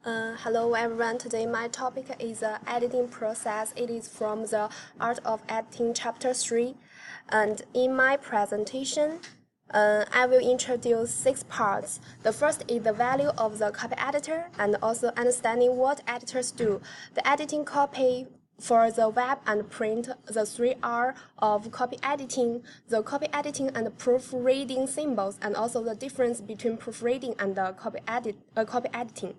Hello everyone, today my topic is the editing process. It is from the Art of Editing Chapter 3. And in my presentation, I will introduce 6 parts. The first is the value of the copy editor and also understanding what editors do. The editing copy for the web and print, the 3 R of copy editing, the copy editing and proofreading symbols, and also the difference between proofreading and copy editing.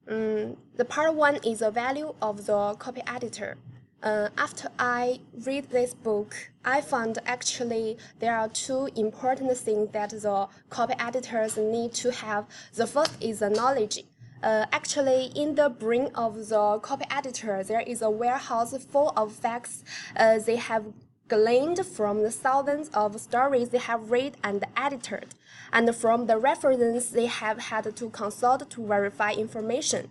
The part 1 is the value of the copy editor. After I read this book, I found actually there are 2 important things that the copy editors need to have. The first is the knowledge. Actually, in the brain of the copy editor, there is a warehouse full of facts they have gleaned from the thousands of stories they have read and edited, and from the references they have had to consult to verify information.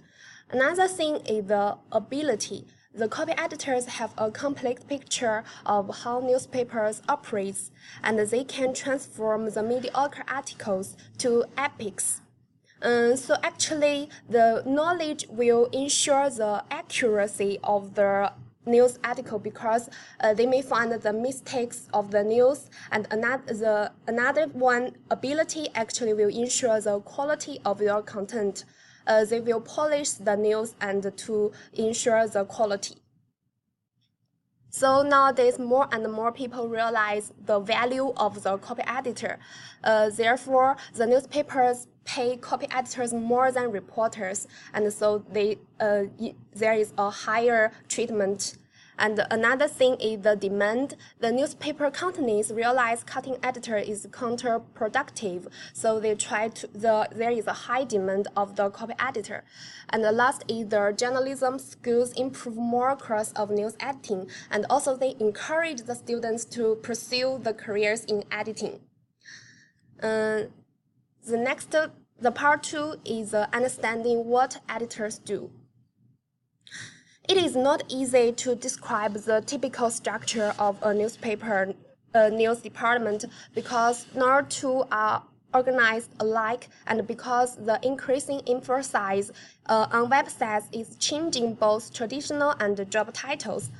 Another thing is the ability. The copy editors have a complete picture of how newspapers operate, and they can transform the mediocre articles to epics. So actually, the knowledge will ensure the accuracy of the news article because they may find the mistakes of the news, and another one ability actually will ensure the quality of your content. They will polish the news and to ensure the quality. So nowadays, more and more people realize the value of the copy editor. Therefore, the newspapers pay copy editors more than reporters, and so there is a higher treatment. And another thing is the demand. The newspaper companies realize cutting editor is counterproductive, so they there is a high demand of the copy editor. And the last is the journalism schools improve more course of news editing, and also they encourage the students to pursue the careers in editing. The part 2 is understanding what editors do. It is not easy to describe the typical structure of a newspaper news department because no 2 are organized alike, and because the increasing emphasis on websites is changing both traditional and job titles.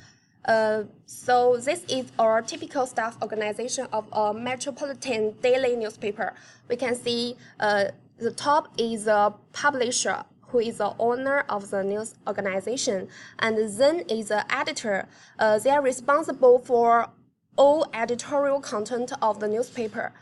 So this is our typical staff organization of a metropolitan daily newspaper. We can see the top is a publisher, who is the owner of the news organization, and then is the editor. They are responsible for all editorial content of the newspaper.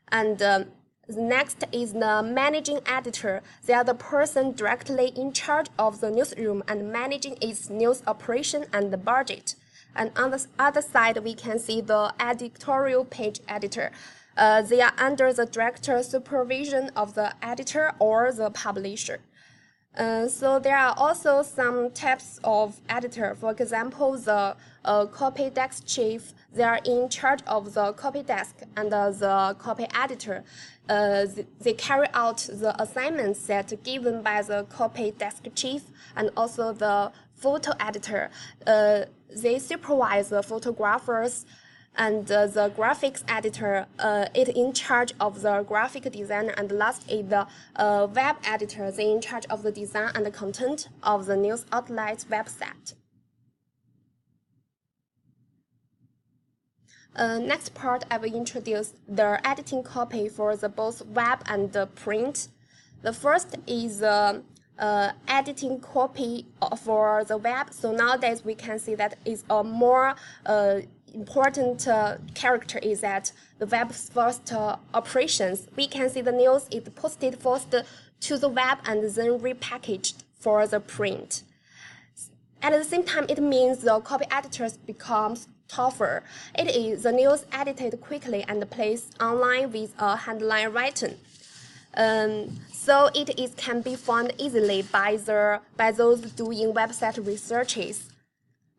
And the next is the managing editor. They are the person directly in charge of the newsroom and managing its news operation and the budget. And on the other side, we can see the editorial page editor. They are under the director supervision of the editor or the publisher. So there are also some types of editor. For example, the copy desk chief, they are in charge of the copy desk, and the copy editor, they carry out the assignments that given by the copy desk chief, and also the photo editor. They supervise the photographers, and the graphics editor is in charge of the graphic design, and last is the web editor. They in charge of the design and the content of the news outlet's website. Next part, I will introduce the editing copy for the both web and the print. The first is editing copy for the web. So nowadays we can see that is a more important character is that the web's first operations. We can see the news is posted first to the web and then repackaged for the print. At the same time, it means the copy editors becomes tougher. It is the news edited quickly and placed online with a headline written. So it can be found easily by those doing website researches.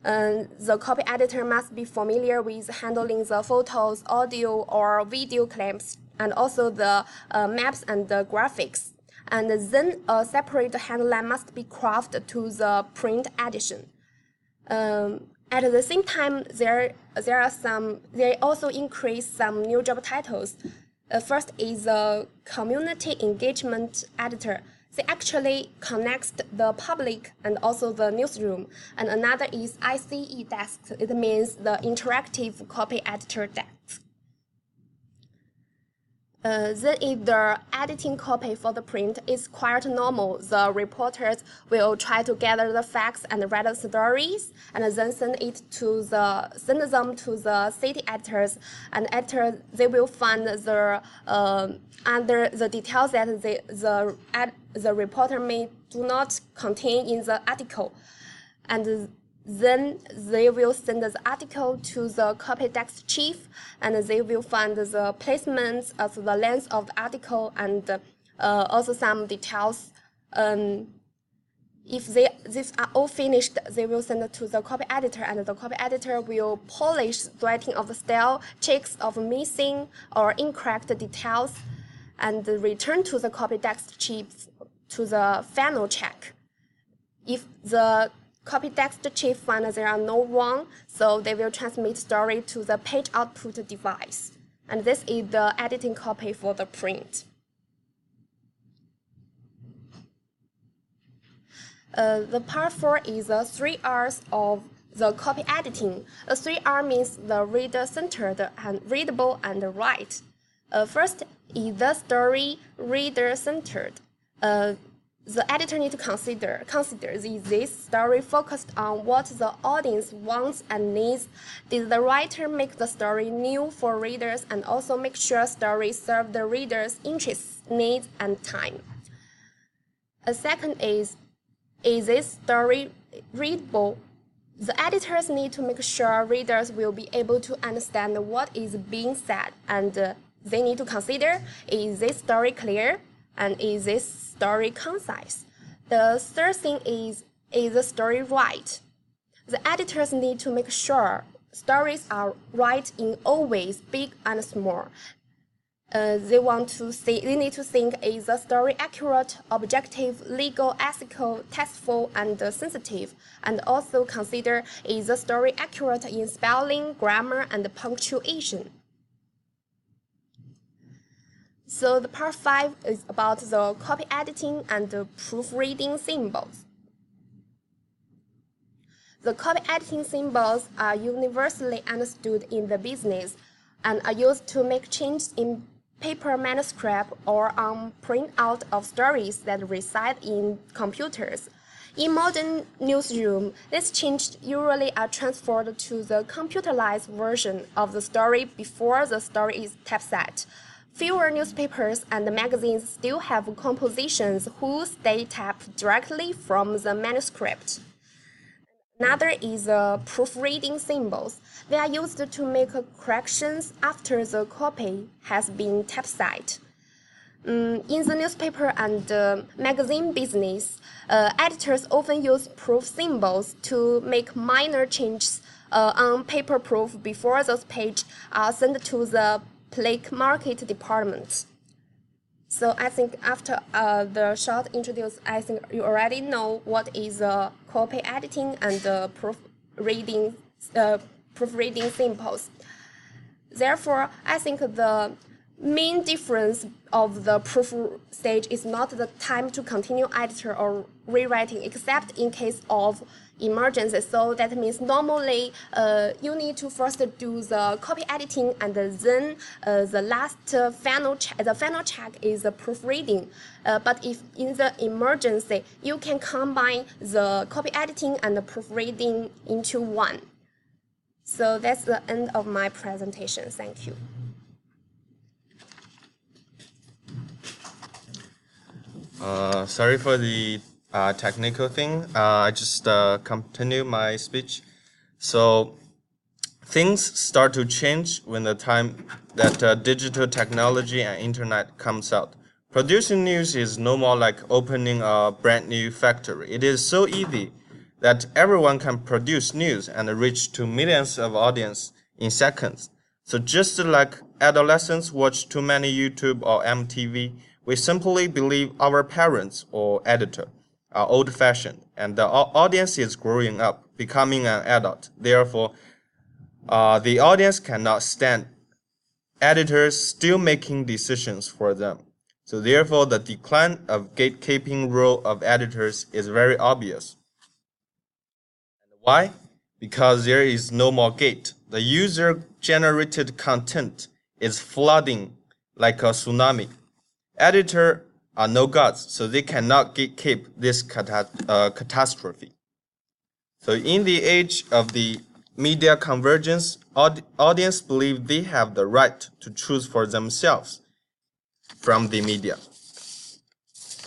The copy editor must be familiar with handling the photos, audio, or video clips, and also the maps and the graphics. And then a separate headline must be crafted to the print edition. At the same time, they also increase some new job titles. First is the community engagement editor. they actually connect the public and also the newsroom. And another is ICE desk. It means the interactive copy editor desk. Then if the editing copy for the print is quite normal, the reporters will try to gather the facts and write the stories, and then send them to the city editors, and editors they will find the under the details that the reporter may do not contain in the article, and then they will send the article to the copy desk chief, and they will find the placements of the length of the article and also some details. If these are all finished, they will send it to the copy editor, and the copy editor will polish the writing of the style, checks of missing or incorrect details, and return to the copy desk chief to the final check. If the copy desk chief finds there are no wrong, so they will transmit story to the page output device. And this is the editing copy for the print. The part 4 is the 3 R's of the copy editing. The 3 R means the reader-centered and readable and right. First is the story reader-centered. The editor needs to consider is this story focused on what the audience wants and needs? Did the writer make the story new for readers and also make sure stories serve the reader's interests, needs, and time? A second is this story readable? The editors need to make sure readers will be able to understand what is being said, and they need to consider, is this story clear, and is this story concise? The third thing is the story right? The editors need to make sure stories are right in all ways, big and small. They need to think, is the story accurate, objective, legal, ethical, tasteful, and sensitive? And also consider, is the story accurate in spelling, grammar, and punctuation? So the part 5 is about the copy editing and the proofreading symbols. The copy editing symbols are universally understood in the business and are used to make changes in paper manuscript or on printout of stories that reside in computers. In modern newsroom, these changes usually are transferred to the computerized version of the story before the story is typeset. Fewer newspapers and magazines still have compositions whose they tap directly from the manuscript. Another is proofreading symbols. They are used to make corrections after the copy has been typeset. In the newspaper and magazine business, editors often use proof symbols to make minor changes on paper proof before those pages are sent to the plaque market department. So I think after the short introduction, I think you already know what is copy editing and proofreading symbols. Therefore, I think the main difference of the proof stage is not the time to continue editor or rewriting, except in case of emergency. So that means normally you need to first do the copy editing, and then the final check is the proofreading. But if in the emergency, you can combine the copy editing and the proofreading into one. So that's the end of my presentation. Thank you. Sorry for the technical thing. I just continue my speech. So things start to change when the time that digital technology and internet comes out. Producing news is no more like opening a brand new factory. It is so easy that everyone can produce news and reach to millions of audience in seconds. So just like adolescents watch too many YouTube or MTV, we simply believe our parents or editor are old-fashioned, and the audience is growing up, becoming an adult. Therefore, the audience cannot stand editors still making decisions for them. So therefore, the decline of gatekeeping role of editors is very obvious. Why? Because there is no more gate. The user-generated content is flooding like a tsunami. Editors are no gods, so they cannot gatekeep this catastrophe. So in the age of the media convergence, audience believe they have the right to choose for themselves from the media.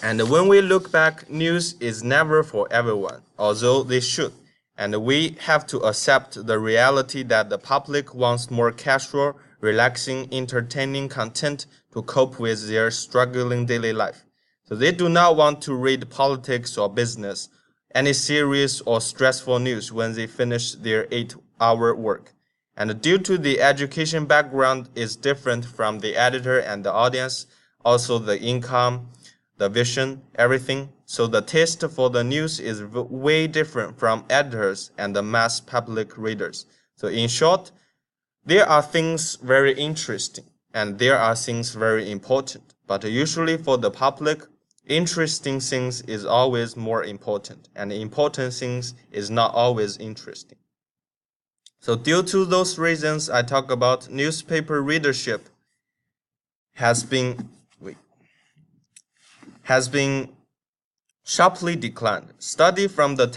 And when we look back, news is never for everyone, although they should. And we have to accept the reality that the public wants more casual, relaxing, entertaining content to cope with their struggling daily life. So they do not want to read politics or business, any serious or stressful news when they finish their 8-hour work. And due to the education background is different from the editor and the audience, also the income, the vision, everything. So the taste for the news is way different from editors and the mass public readers. So in short, there are things very interesting and there are things very important. But usually for the public, interesting things is always more important and important things is not always interesting. So due to those reasons, I talk about newspaper readership has been sharply declined. Study from the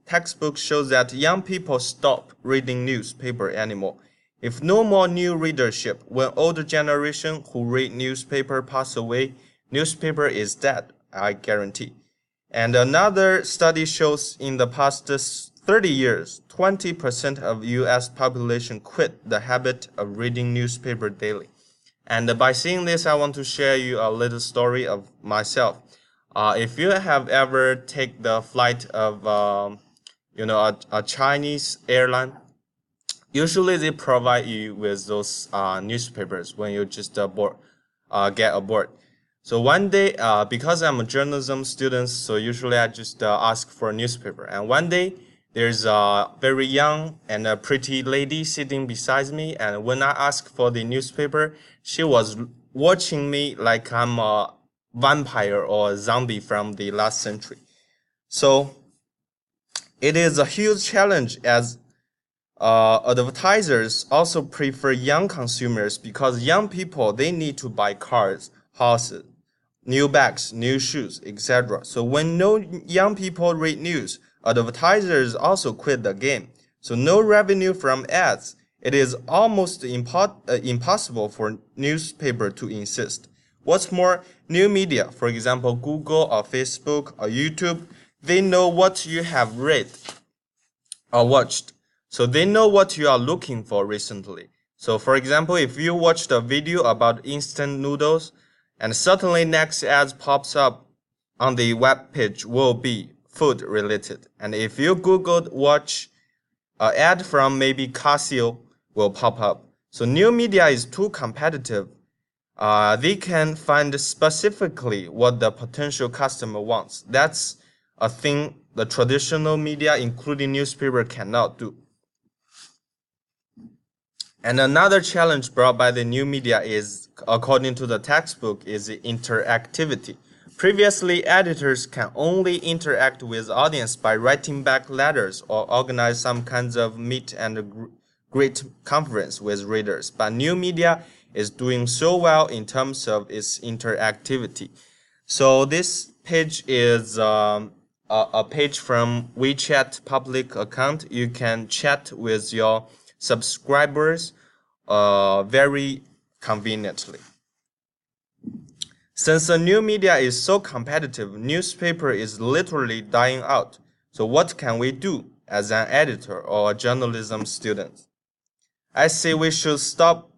textbook shows that young people stop reading newspaper anymore. If no more new readership, when older generation who read newspaper pass away, newspaper is dead, I guarantee. And another study shows in the past 30 years, 20% of US population quit the habit of reading newspaper daily. And by seeing this, I want to share you a little story of myself. If you have ever take the flight of, a Chinese airline, usually they provide you with those newspapers when you just get aboard. So one day, because I'm a journalism student, so usually I just ask for a newspaper. And one day, there's a very young and a pretty lady sitting beside me. And when I asked for the newspaper, she was watching me like I'm a vampire or a zombie from the last century. So it is a huge challenge as advertisers also prefer young consumers because young people, they need to buy cars, houses, new bags, new shoes, etc. So when no young people read news, advertisers also quit the game. So no revenue from ads. It is almost impossible for newspaper to insist. What's more, new media, for example, Google or Facebook or YouTube, they know what you have read or watched. So they know what you are looking for recently. So for example, if you watched a video about instant noodles, and suddenly next ad pops up on the web page will be food related. And if you Googled watch an ad from maybe Casio will pop up. So new media is too competitive. They can find specifically what the potential customer wants. That's a thing the traditional media, including newspaper, cannot do. And another challenge brought by the new media is, according to the textbook, is interactivity. Previously, editors can only interact with audience by writing back letters or organize some kinds of meet and greet conference with readers. But new media is doing so well in terms of its interactivity. So this page is a page from WeChat public account. You can chat with your subscribers very conveniently. Since the new media is so competitive, newspaper is literally dying out. So what can we do as an editor or a journalism student? I say we should stop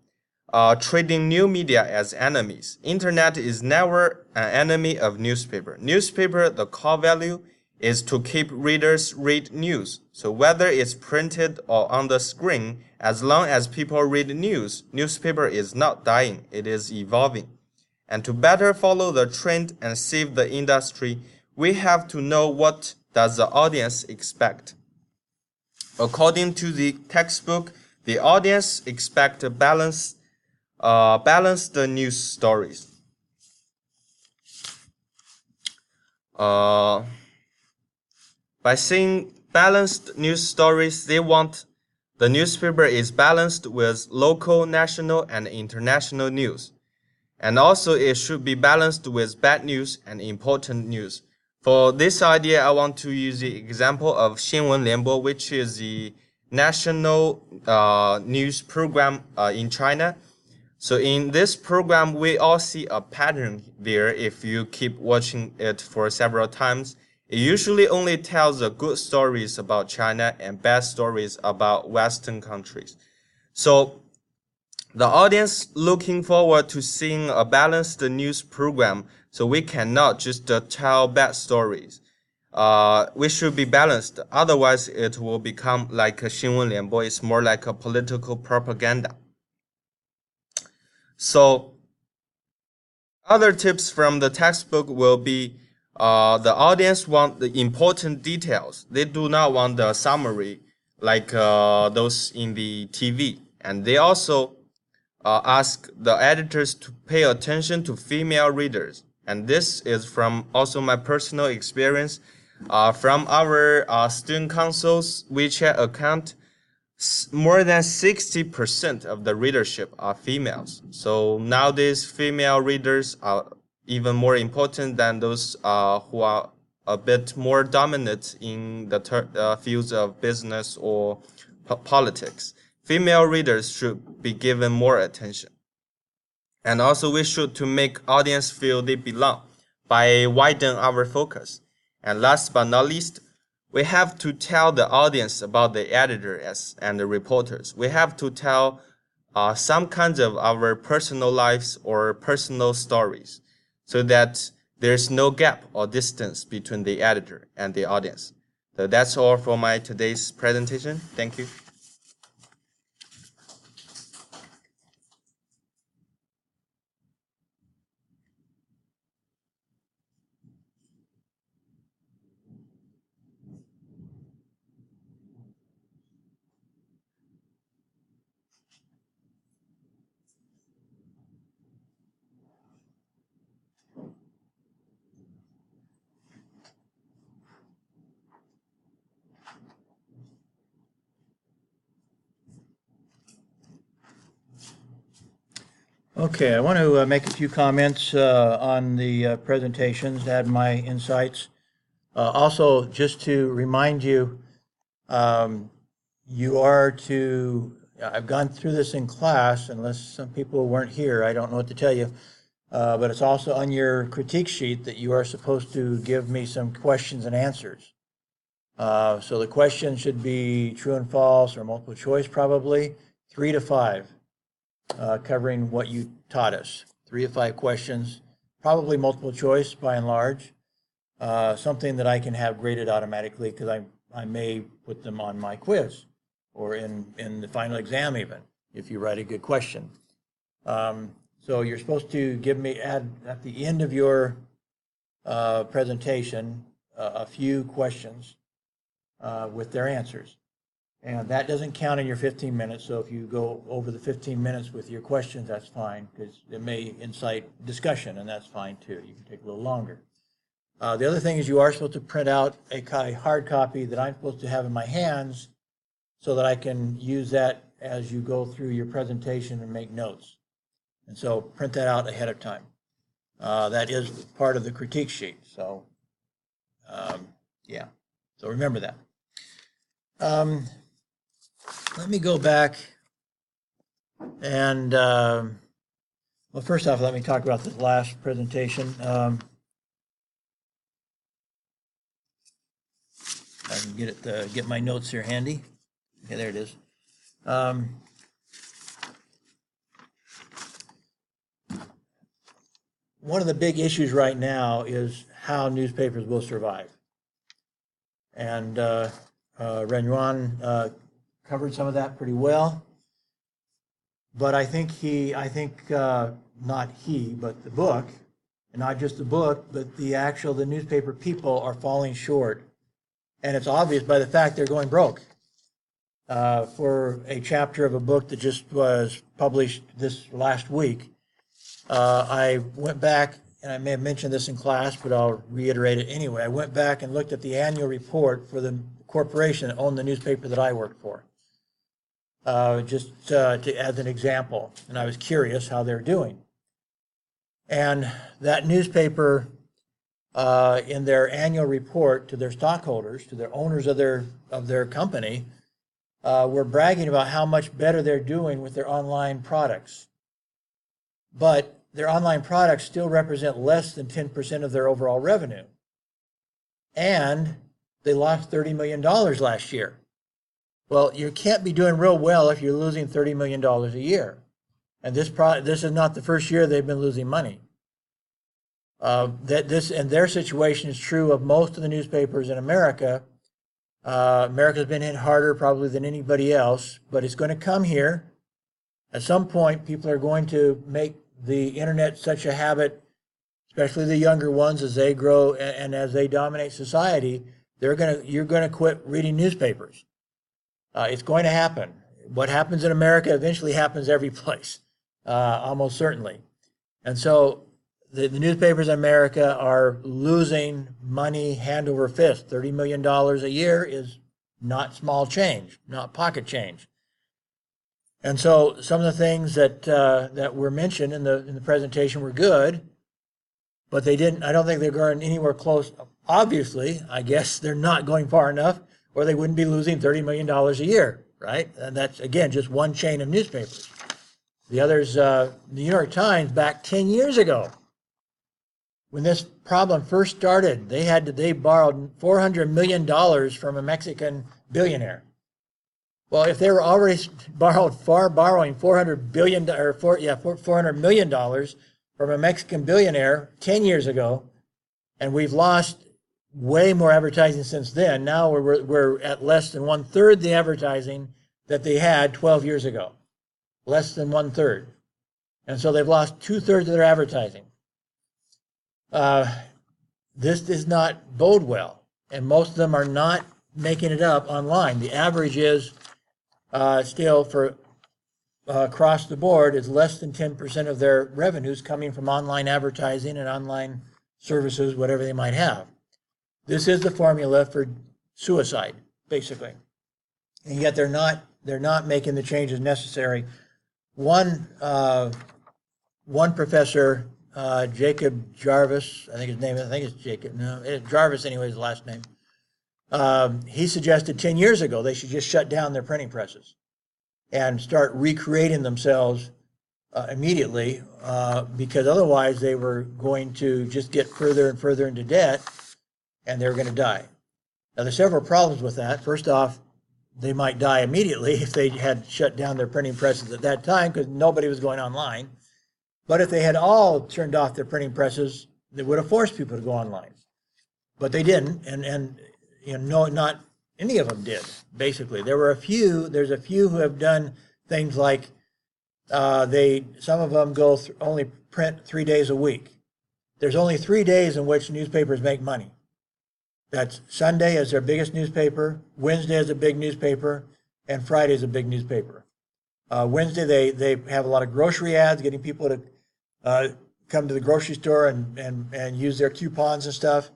treating new media as enemies. Internet is never an enemy of newspaper. Newspaper, the core value is to keep readers read news. So whether it's printed or on the screen, as long as people read news, newspaper is not dying, it is evolving. And to better follow the trend and save the industry, we have to know what does the audience expect. According to the textbook, the audience expect balanced news stories. Uh, by saying balanced news stories, they want the newspaper is balanced with local, national, and international news. And also it should be balanced with bad news and important news. For this idea, I want to use the example of 新闻联播, which is the national news program in China. So in this program, we all see a pattern there. If you keep watching it for several times, it usually only tells the good stories about China and bad stories about Western countries. So the audience looking forward to seeing a balanced news program, so we cannot just tell bad stories. We should be balanced, otherwise it will become like a 新闻联播. It's more like a political propaganda. So other tips from the textbook will be the audience want the important details. They do not want the summary like those in the TV. And they also ask the editors to pay attention to female readers. And this is from also my personal experience. From our student council's WeChat account, more than 60% of the readership are females. So nowadays, female readers are even more important than those who are a bit more dominant in the fields of business or politics. Female readers should be given more attention. And also we should to make audience feel they belong by widen our focus. And last but not least, we have to tell the audience about the editors and the reporters. We have to tell some kinds of our personal lives or personal stories so that there's no gap or distance between the editor and the audience. So that's all for my today's presentation. Thank you. Okay, I want to make a few comments on the presentations, add my insights. Also, just to remind you, you are to, I've gone through this in class, unless some people weren't here, I don't know what to tell you, but it's also on your critique sheet that you are supposed to give me some questions and answers. So the question should be true and false or multiple choice probably, 3 to 5. Covering what you taught us. 3 to 5 questions, probably multiple choice by and large, something that I can have graded automatically because I may put them on my quiz or in the final exam even, if you write a good question. So you're supposed to add at the end of your presentation a few questions with their answers. And that doesn't count in your 15 minutes, so if you go over the 15 minutes with your questions, that's fine, because it may incite discussion, and that's fine too. You can take a little longer. The other thing is you are supposed to print out a hard copy that I'm supposed to have in my hands so that I can use that as you go through your presentation and make notes. And so print that out ahead of time. That is part of the critique sheet, so yeah, so remember that. Let me go back and, well, first off, let me talk about this last presentation. I can get my notes here handy. Okay, there it is. One of the big issues right now is how newspapers will survive. And Ren Yuan covered some of that pretty well, but I think not he, but the book, and not just the book, but the newspaper people are falling short, and it's obvious by the fact they're going broke. For a chapter of a book that just was published this last week, I went back and I may have mentioned this in class, but I'll reiterate it anyway. I went back and looked at the annual report for the corporation that owned the newspaper that I worked for, just to as an example, and I was curious how they're doing. And that newspaper, in their annual report to their stockholders, to their owners of their company, were bragging about how much better they're doing with their online products. But their online products still represent less than 10% of their overall revenue. And they lost $30 million last year. Well, you can't be doing real well if you're losing $30 million a year. And this is not the first year they've been losing money. And their situation is true of most of the newspapers in America. America's been hit harder probably than anybody else, but it's going to come here. At some point, people are going to make the internet such a habit, especially the younger ones, as they grow and as they dominate society. You're going to quit reading newspapers. It's going to happen. What happens in America eventually happens every place, almost certainly. And so the newspapers in America are losing money hand over fist. $30 million a year is not small change, not pocket change. And so some of the things that were mentioned in the presentation were good, but I don't think they're going anywhere close. Obviously, I guess they're not going far enough, or they wouldn't be losing $30 million a year, right? And that's, again, just one chain of newspapers. The others, the New York Times, back 10 years ago, when this problem first started, they borrowed $400 million from a Mexican billionaire. Well, if they were already borrowing $400 million from a Mexican billionaire 10 years ago, and we've lost way more advertising since then. Now we're at less than 1/3 the advertising that they had 12 years ago, less than 1/3, and so they've lost 2/3 of their advertising. This does not bode well, and most of them are not making it up online. The average is still for across the board is less than 10% of their revenues coming from online advertising and online services, whatever they might have. This is the formula for suicide, basically, and yet they're not making the changes necessary. One professor, Jacob Jarvis, I think it's Jacob. No, it's Jarvis anyway, his last name. He suggested 10 years ago they should just shut down their printing presses and start recreating themselves immediately, because otherwise they were going to just get further and further into debt, and they were going to die. Now, there's several problems with that. First off, they might die immediately if they had shut down their printing presses at that time, because nobody was going online. But if they had all turned off their printing presses, they would have forced people to go online. But they didn't, and not any of them did, basically. There's a few who have done things like some of them only print 3 days a week. There's only 3 days in which newspapers make money. That's Sunday is their biggest newspaper, Wednesday is a big newspaper, and Friday is a big newspaper. Wednesday they have a lot of grocery ads, getting people to come to the grocery store and use their coupons and stuff.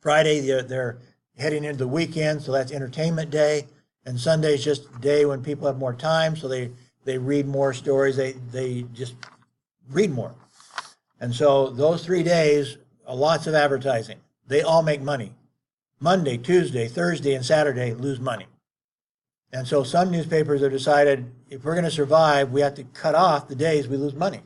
Friday they're heading into the weekend, so that's entertainment day, and Sunday is just a day when people have more time, so they read more stories, they just read more. And so those 3 days are lots of advertising. They all make money. Monday, Tuesday, Thursday, and Saturday lose money. And so some newspapers have decided if we're going to survive, we have to cut off the days we lose money.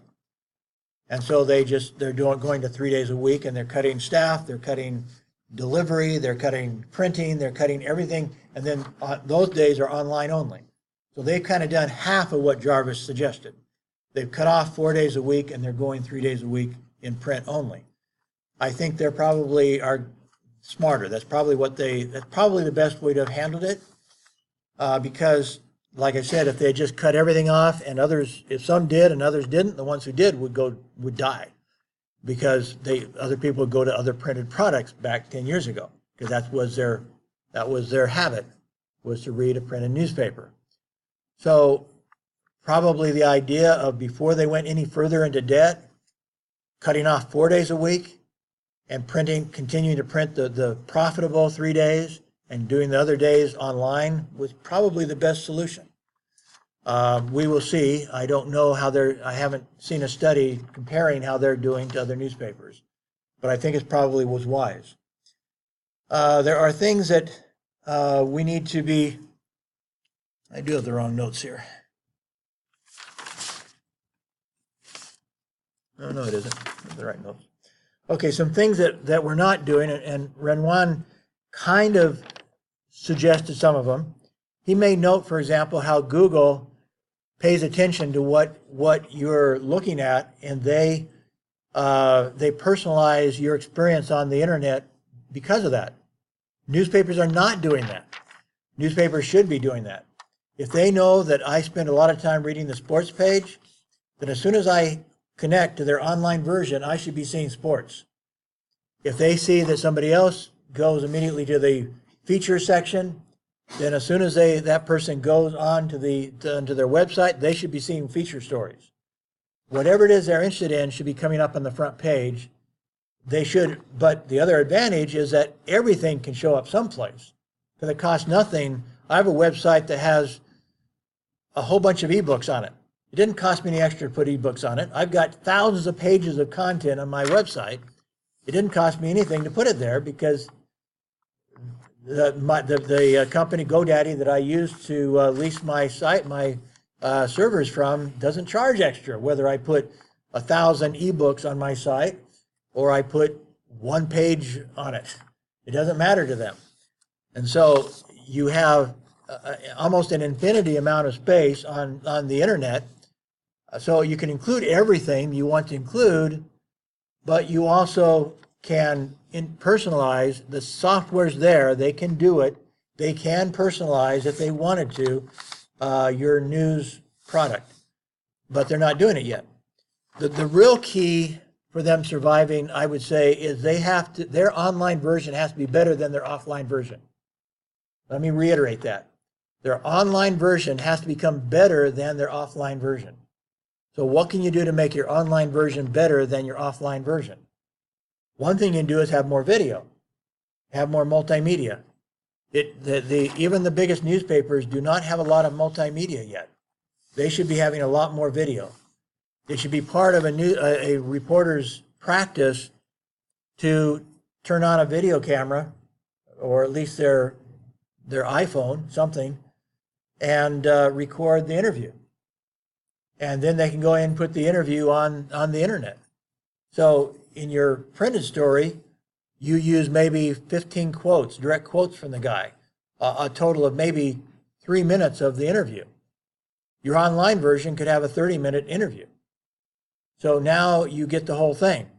And so they're going to 3 days a week, and they're cutting staff, they're cutting delivery, they're cutting printing, they're cutting everything, and then those days are online only. So they've kind of done half of what Jarvis suggested. They've cut off 4 days a week, and they're going 3 days a week in print only. I think they're probably are smarter. That's probably the best way to have handled it, because, like I said, if they just cut everything off, and if some did and others didn't, the ones who did would die, because other people would go to other printed products back 10 years ago, because that was their habit, was to read a printed newspaper. So probably the idea of, before they went any further into debt, cutting off 4 days a week and continuing to print the profitable 3 days and doing the other days online was probably the best solution. We will see. I don't know how I haven't seen a study comparing how they're doing to other newspapers, but I think it probably was wise. There are things that we need to be, I do have the wrong notes here. No, it isn't. The right notes. Okay, some things that we're not doing, and Renwan kind of suggested some of them. He may note, for example, how Google pays attention to what you're looking at, and they personalize your experience on the internet because of that. Newspapers are not doing that. Newspapers should be doing that. If they know that I spend a lot of time reading the sports page, then as soon as I connect to their online version, I should be seeing sports. If they see that somebody else goes immediately to the feature section, then as soon as that person goes on to their website, they should be seeing feature stories. Whatever it is they're interested in should be coming up on the front page. They should, but the other advantage is that everything can show up someplace because it costs nothing. I have a website that has a whole bunch of ebooks on it. It didn't cost me any extra to put ebooks on it. I've got thousands of pages of content on my website. It didn't cost me anything to put it there because the company GoDaddy that I use to lease my site, my servers from, doesn't charge extra, whether I put 1,000 ebooks on my site or I put one page on it. It doesn't matter to them. And so you have almost an infinity amount of space on the internet. So you can include everything you want to include, but you also can personalize. The software's there. They can do it. They can personalize, if they wanted to, your news product. But they're not doing it yet. The real key for them surviving, I would say, is their online version has to be better than their offline version. Let me reiterate that. Their online version has to become better than their offline version. So what can you do to make your online version better than your offline version? One thing you can do is have more video, have more multimedia. Even the biggest newspapers do not have a lot of multimedia yet. They should be having a lot more video. It should be part of a reporter's practice to turn on a video camera, or at least their iPhone, something, and record the interview. And then they can go in and put the interview on the internet. So in your printed story, you use maybe 15 quotes, direct quotes from the guy, a total of maybe 3 minutes of the interview. Your online version could have a 30-minute interview. So now you get the whole thing.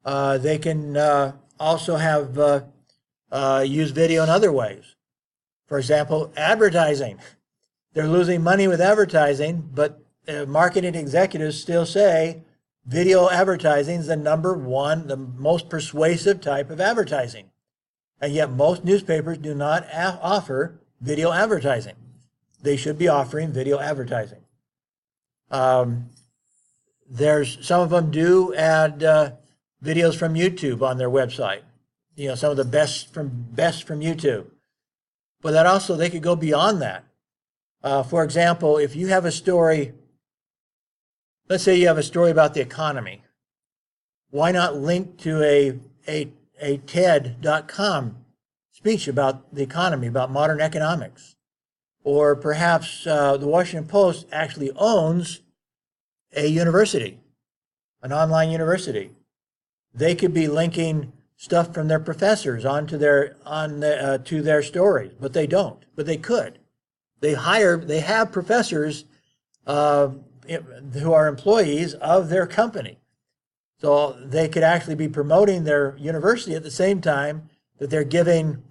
They can also have use video in other ways. For example, advertising. They're losing money with advertising, but marketing executives still say video advertising is the #1, the most persuasive type of advertising. And yet most newspapers do not offer video advertising. They should be offering video advertising. Some of them do add videos from YouTube on their website. You know, some of the best from YouTube. But that also, they could go beyond that. For example, if you have a story, let's say you have a story about the economy, why not link to a TED.com speech about the economy, about modern economics? Or perhaps the Washington Post actually owns a university, an online university. They could be linking stuff from their professors to their stories, but they don't. But they could. They have professors who are employees of their company. So they could actually be promoting their university at the same time that they're giving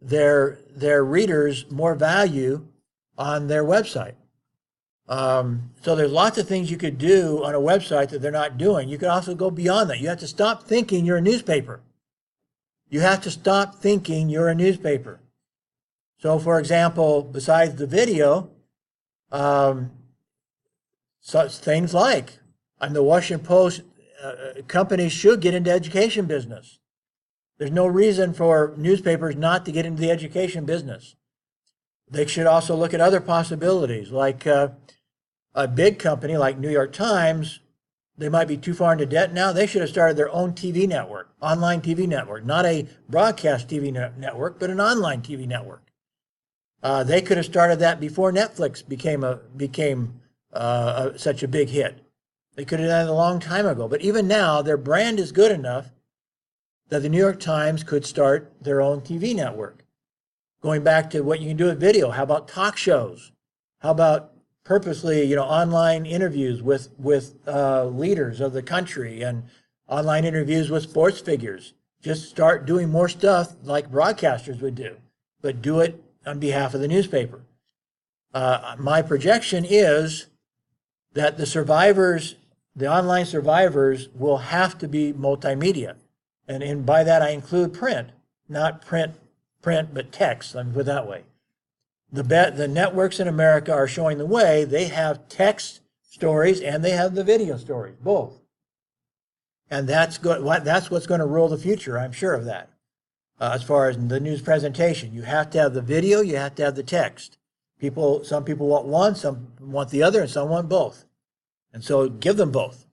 their readers more value on their website. So there's lots of things you could do on a website that they're not doing. You could also go beyond that. You have to stop thinking you're a newspaper. You have to stop thinking you're a newspaper. So, for example, besides the video, such things like, I'm the Washington Post companies should get into education business. There's no reason for newspapers not to get into the education business. They should also look at other possibilities, like a big company like New York Times. They might be too far into debt now. They should have started their own TV network, online TV network, not a broadcast TV network, but an online TV network. They could have started that before Netflix became such a big hit. They could have done it a long time ago. But even now, their brand is good enough that the New York Times could start their own TV network. Going back to what you can do with video, how about talk shows? How about purposely, online interviews with leaders of the country and online interviews with sports figures? Just start doing more stuff like broadcasters would do, but do it on behalf of the newspaper. My projection is that the online survivors will have to be multimedia. And by that I include print, not print, but text, let me put it that way. The networks in America are showing the way. They have text stories and they have the video stories, both. And that's what's going to rule the future, I'm sure of that. As far as the news presentation, you have to have the video, you have to have the text. Some people want one, some want the other, and some want both. And so give them both.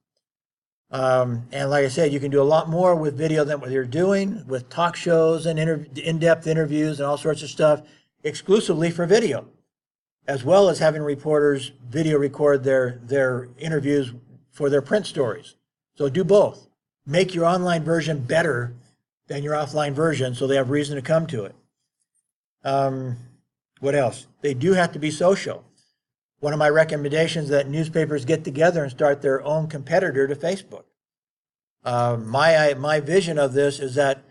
And like I said, you can do a lot more with video than what you're doing with talk shows and in-depth interviews and all sorts of stuff exclusively for video, as well as having reporters video record their interviews for their print stories. So do both. Make your online version better than your offline version so they have reason to come to it. What else? They do have to be social. One of my recommendations is that newspapers get together and start their own competitor to Facebook. My vision of this is that,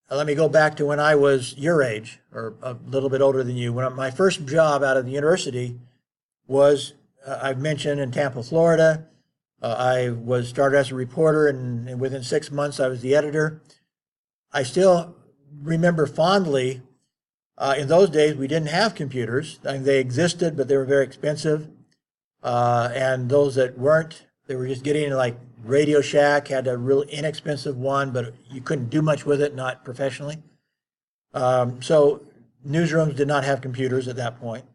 let me go back to when I was your age, or a little bit older than you. When my first job out of the university was, I've mentioned, in Tampa, Florida. I started as a reporter, and within 6 months I was the editor. I still remember fondly, in those days we didn't have computers. I mean, they existed, but they were very expensive. And those that weren't, they were just getting like Radio Shack had a real inexpensive one, but you couldn't do much with it, not professionally. So newsrooms did not have computers at that point.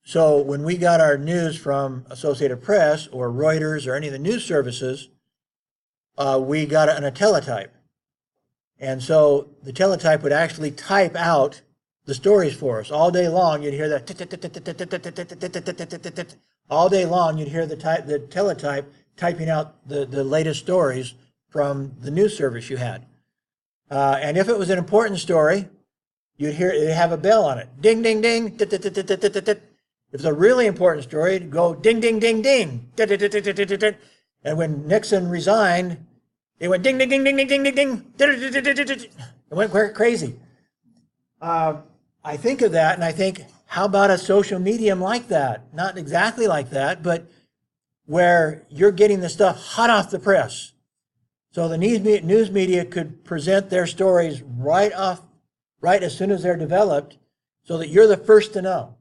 So when we got our news from Associated Press or Reuters or any of the news services, we got it on a teletype. And so the teletype would actually type out the stories for us. All day long, you'd hear that. All day long, you'd hear the teletype typing out the latest stories from the news service you had. And if it was an important story, you'd hear it have a bell on it. Ding, ding, ding. If it's a really important story, it'd go ding, ding, ding, ding. And when Nixon resigned, it went ding, ding, ding, ding, ding, ding, ding, ding. It went crazy. I think of that and I think, how about a social medium like that? Not exactly like that, but where you're getting the stuff hot off the press. So the news media could present their stories right as soon as they're developed, so that you're the first to know.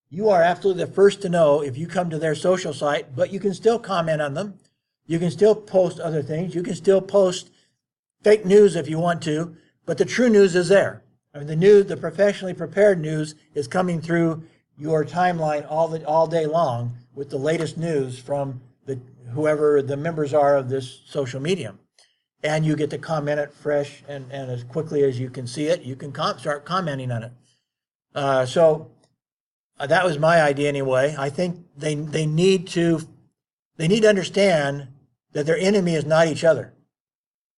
You are absolutely the first to know if you come to their social site, but you can still comment on them. You can still post other things. You can still post fake news if you want to, but the true news is there. I mean, the professionally prepared news is coming through your timeline all day long with the latest news from whoever the members are of this social medium. And you get to comment it fresh and as quickly as you can see it, you can start commenting on it. So that was my idea anyway. I think they need to understand that their enemy is not each other,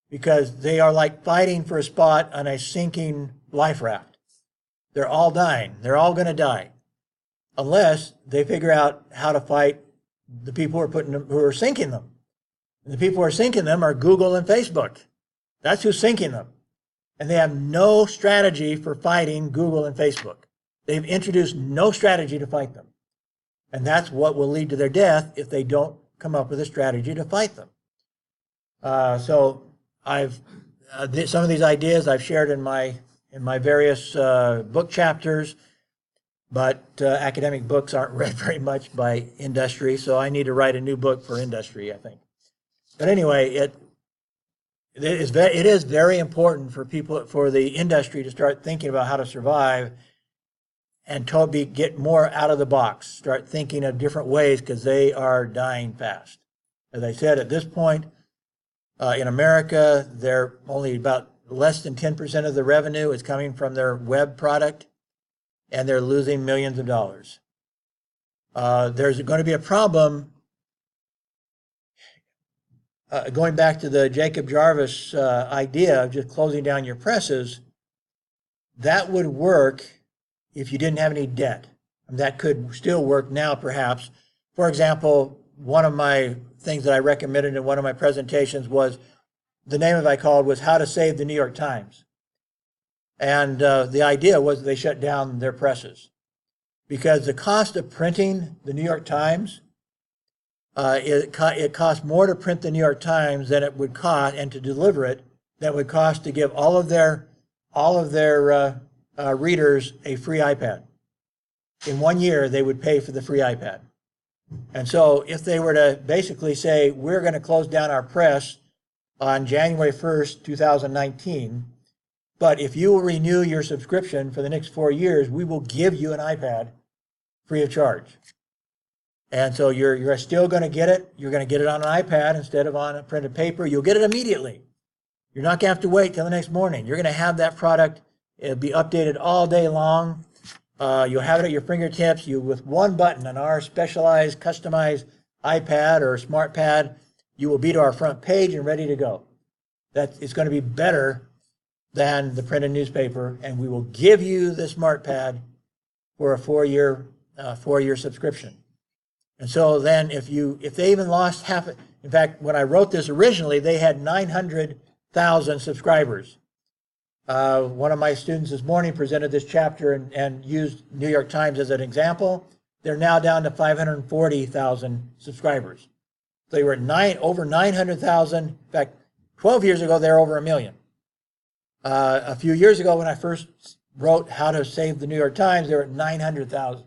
because they are like fighting for a spot on a sinking life raft. They're all dying. They're all going to die unless they figure out how to fight the people who are sinking them. And the people who are sinking them are Google and Facebook. That's who's sinking them. And they have no strategy for fighting Google and Facebook. They've introduced no strategy to fight them. And that's what will lead to their death if they don't come up with a strategy to fight them. So some of these ideas I've shared in my various book chapters, but academic books aren't read very much by industry, so I need to write a new book for industry, I think. But anyway, it is very important for people, for the industry to start thinking about how to survive and get more out of the box, start thinking of different ways, because they are dying fast. As I said, at this point, in America, they're only about less than 10% of the revenue is coming from their web product, and they're losing millions of dollars. There's going to be a problem. Going back to the Jacob Jarvis idea of just closing down your presses, that would work if you didn't have any debt. And that could still work now, perhaps. For example, one of my things that I recommended in one of my presentations was, the name of it I called was How to Save the New York Times. And the idea was they shut down their presses, because the cost of printing the New York Times, it costs more to print the New York Times than it would cost, and to deliver it, that would cost to give all of their readers a free iPad. In 1 year, they would pay for the free iPad. And so if they were to basically say, we're going to close down our press on January 1st, 2019, but if you will renew your subscription for the next 4 years, we will give you an iPad free of charge. And so you're still going to get it. You're going to get it on an iPad instead of on a printed paper. You'll get it immediately. You're not going to have to wait till the next morning. You're going to have that product. It'll be updated all day long. You'll have it at your fingertips. With one button on our specialized, customized iPad or smart pad, you will be to our front page and ready to go. It's going to be better than the printed newspaper, and we will give you the smart pad for a 4-year subscription. And so then if they even lost half, in fact, when I wrote this originally, they had 900,000 subscribers. One of my students this morning presented this chapter and used New York Times as an example. They're now down to 540,000 subscribers. They were over 900,000. In fact, 12 years ago, they were over 1 million. A few years ago, when I first wrote How to Save the New York Times, they were at 900,000.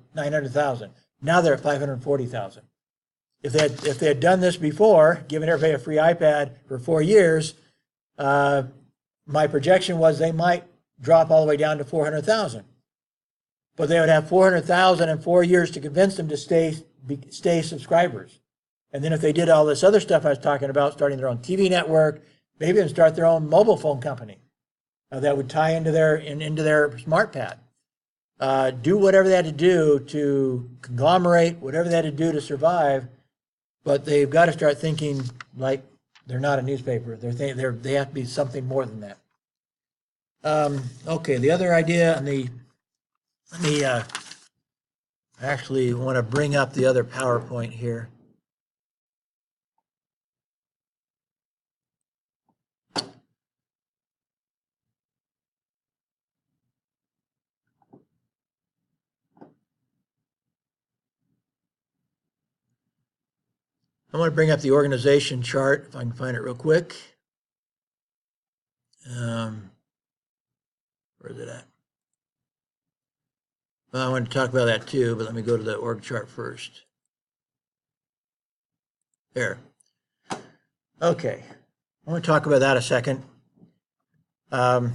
Now they're at 540,000. If they had done this before, given everybody a free iPad for 4 years, my projection was they might drop all the way down to 400,000. But they would have 400,000 in 4 years to convince them to stay subscribers. And then if they did all this other stuff I was talking about, starting their own TV network, maybe even start their own mobile phone company that would tie into their smart pad. Do whatever they had to do to conglomerate, whatever they had to do to survive, but they've got to start thinking like they're not a newspaper. They have to be something more than that. Okay, the other idea, I actually want to bring up the other PowerPoint here. I want to bring up the organization chart, if I can find it real quick. Where is it at? Well, I want to talk about that too, but let me go to the org chart first. There. Okay. I want to talk about that a second. One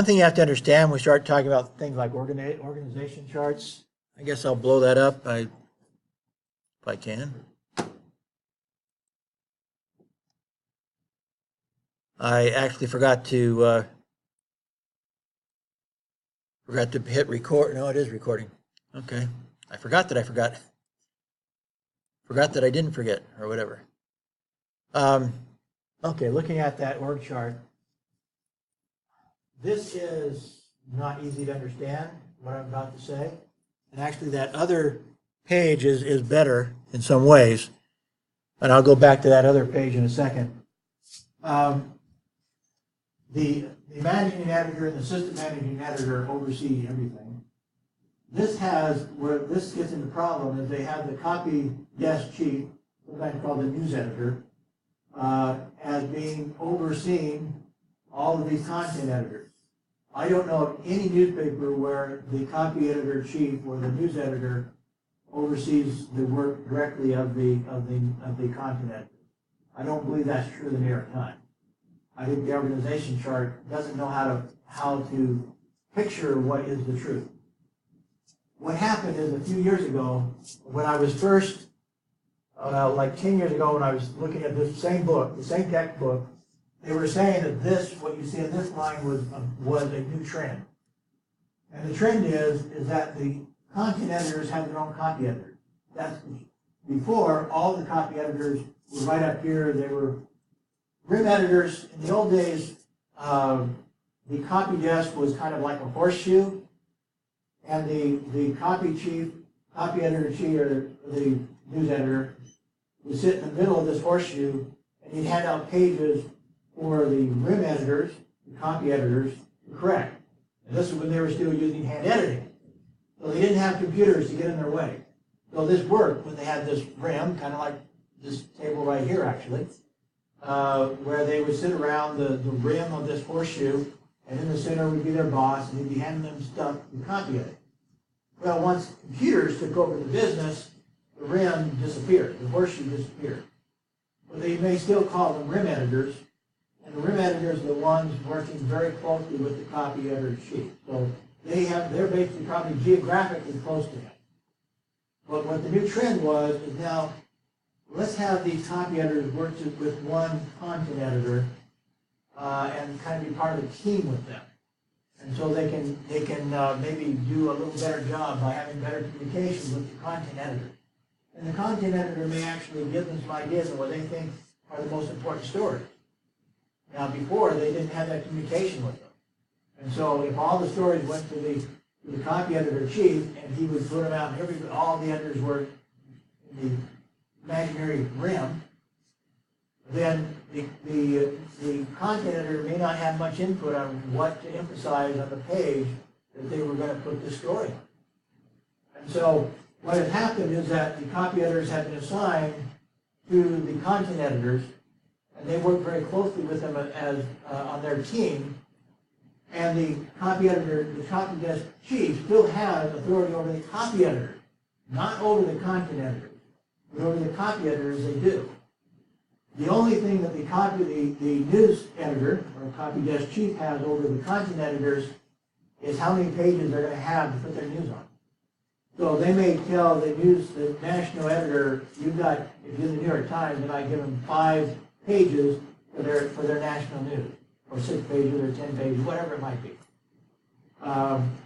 thing you have to understand when we start talking about things like organization charts, I guess I'll blow that up if I can. I actually forgot to hit record. No, it is recording. Okay. I forgot that I forgot. Forgot that I didn't forget, or whatever. Okay, looking at that org chart, this is not easy to understand, what I'm about to say. And actually that other page is better in some ways. And I'll go back to that other page in a second. The managing editor and the assistant managing editor oversee everything. Where this gets into problem is they have the copy desk chief, sometimes called the news editor, as being overseeing all of these content editors. I don't know of any newspaper where the copy editor chief or the news editor oversees the work directly of the content editor. I don't believe that's true of the New York Times. I think the organization chart doesn't know how to picture what is the truth. What happened is a few years ago, when I was first, like 10 years ago, when I was looking at this same book, the same textbook, they were saying that this, what you see in this line, was a new trend. And the trend is that the content editors have their own copy editor. That's before, all the copy editors were right up here. They were rim editors. In the old days, the copy desk was kind of like a horseshoe, and the copy editor chief, or the news editor, would sit in the middle of this horseshoe, and he'd hand out pages for the rim editors, the copy editors, to correct. And this is when they were still using hand editing. So they didn't have computers to get in their way. So this worked when they had this rim, kind of like this table right here, actually, where they would sit around the rim of this horseshoe, and in the center would be their boss, and he'd be handing them stuff to copy edit. Well, once computers took over the business, the rim disappeared, the horseshoe disappeared. But they may still call them rim editors, and the rim editors are the ones working very closely with the copy editor chief. So they're basically probably geographically close to him. But what the new trend was is now, let's have these copy editors work with one content editor and kind of be part of a team with them. And so they can maybe do a little better job by having better communication with the content editor. And the content editor may actually give them some ideas on what they think are the most important stories. Now before, they didn't have that communication with them. And so if all the stories went to the copy editor chief, and he would put them out, and all the editors were in the imaginary rim, then the content editor may not have much input on what to emphasize on the page that they were going to put the story on. And so what had happened is that the copy editors had been assigned to the content editors, and they worked very closely with them as on their team. And the copy editor, the copy desk chief, still has authority over the copy editor, not over the content editors, but over the copy editors they do. The only thing that the news editor or copy desk chief has over the content editors is how many pages they're going to have to put their news on. So they may tell the national editor, if you're the New York Times, then I give them 5 pages for their national news, or 6 pages, or 10 pages, whatever it might be.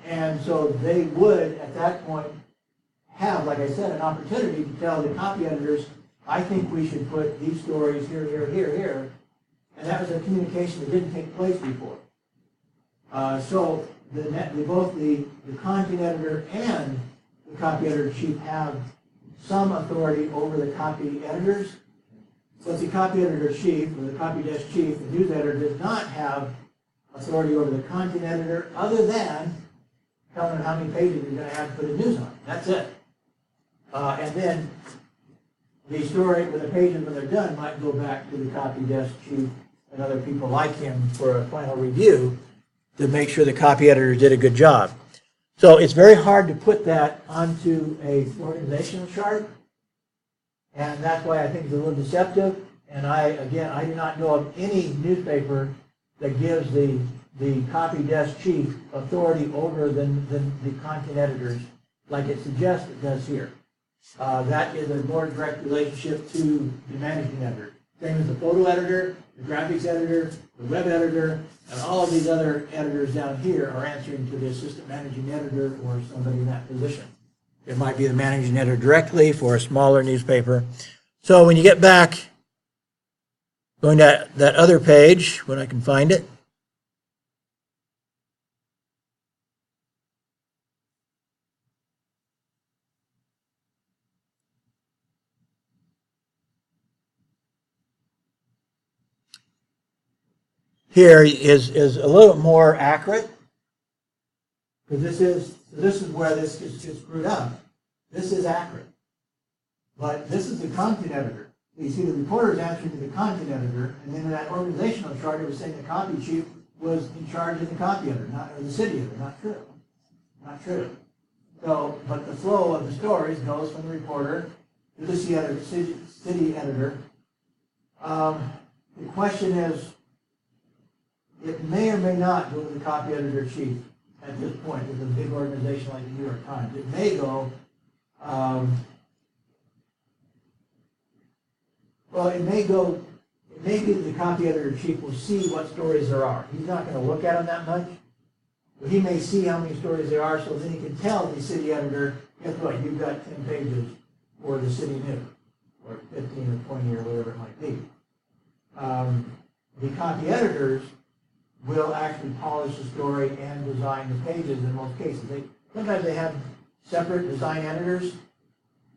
And so they would, at that point, have, like I said, an opportunity to tell the copy editors, I think we should put these stories here, here, here, here. And that was a communication that didn't take place before. So both the content editor and the copy editor chief have some authority over the copy editors, but the copy editor chief, or the copy desk chief, the news editor, does not have authority over the content editor other than telling them how many pages you're going to have to put the news on. That's it. And then the story, with the pages when they're done, might go back to the copy desk chief and other people like him for a final review to make sure the copy editor did a good job. So it's very hard to put that onto a organizational chart, and that's why I think it's a little deceptive. And I do not know of any newspaper that gives the copy desk chief authority over the content editors like it suggests it does here. That is a more direct relationship to the managing editor. Same as the photo editor, the graphics editor, the web editor, and all of these other editors down here are answering to the assistant managing editor or somebody in that position. It might be the managing editor directly for a smaller newspaper. So when you get back, going to that other page, when I can find it, here is a little more accurate, because this is where this gets screwed up. This is accurate, but this is the content editor. You see, the reporter is answering to the content editor, and then in that organizational chart, it was saying the copy chief was in charge of the copy editor, or the city editor. Not true. Not true. So, but the flow of the stories goes from the reporter to the city editor. The question is, it may or may not go to the copy editor-in-chief at this point with a big organization like the New York Times. It may go, it may be that the copy editor-in-chief will see what stories there are. He's not going to look at them that much, but he may see how many stories there are, so then he can tell the city editor, guess what, you've got 10 pages for the city news, or 15 or 20 or whatever it might be. The copy editors will actually polish the story and design the pages in most cases. Sometimes they have separate design editors,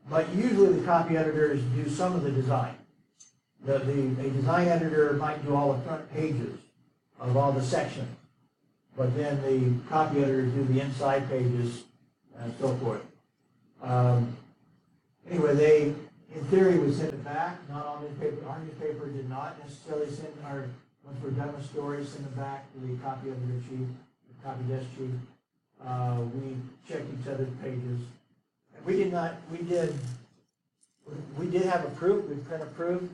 but usually the copy editors do some of the design. A design editor might do all the front pages of all the sections, but then the copy editors do the inside pages and so forth. Anyway, they, in theory, would send it back. Not all newspapers. Our newspaper did not necessarily send once we're done with stories, send them back to the copy editor-in-chief, the copy desk chief. We checked each other's pages. And we did have a proof, we print approved,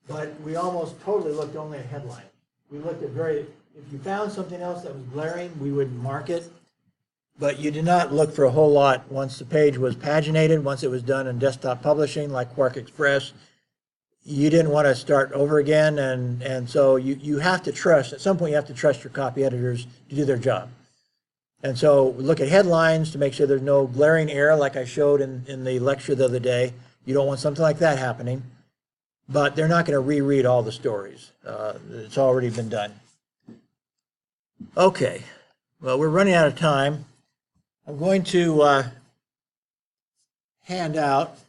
but we almost totally looked only at headlines. We looked at if you found something else that was glaring, we would mark it, but you did not look for a whole lot once the page was paginated, once it was done in desktop publishing like Quark Express. You didn't want to start over again, and so you have to trust, at some point you have to trust your copy editors to do their job. And so we look at headlines to make sure there's no glaring error like I showed in the lecture the other day. You don't want something like that happening, but they're not going to reread all the stories. It's already been done. Okay, well, we're running out of time. I'm going to hand out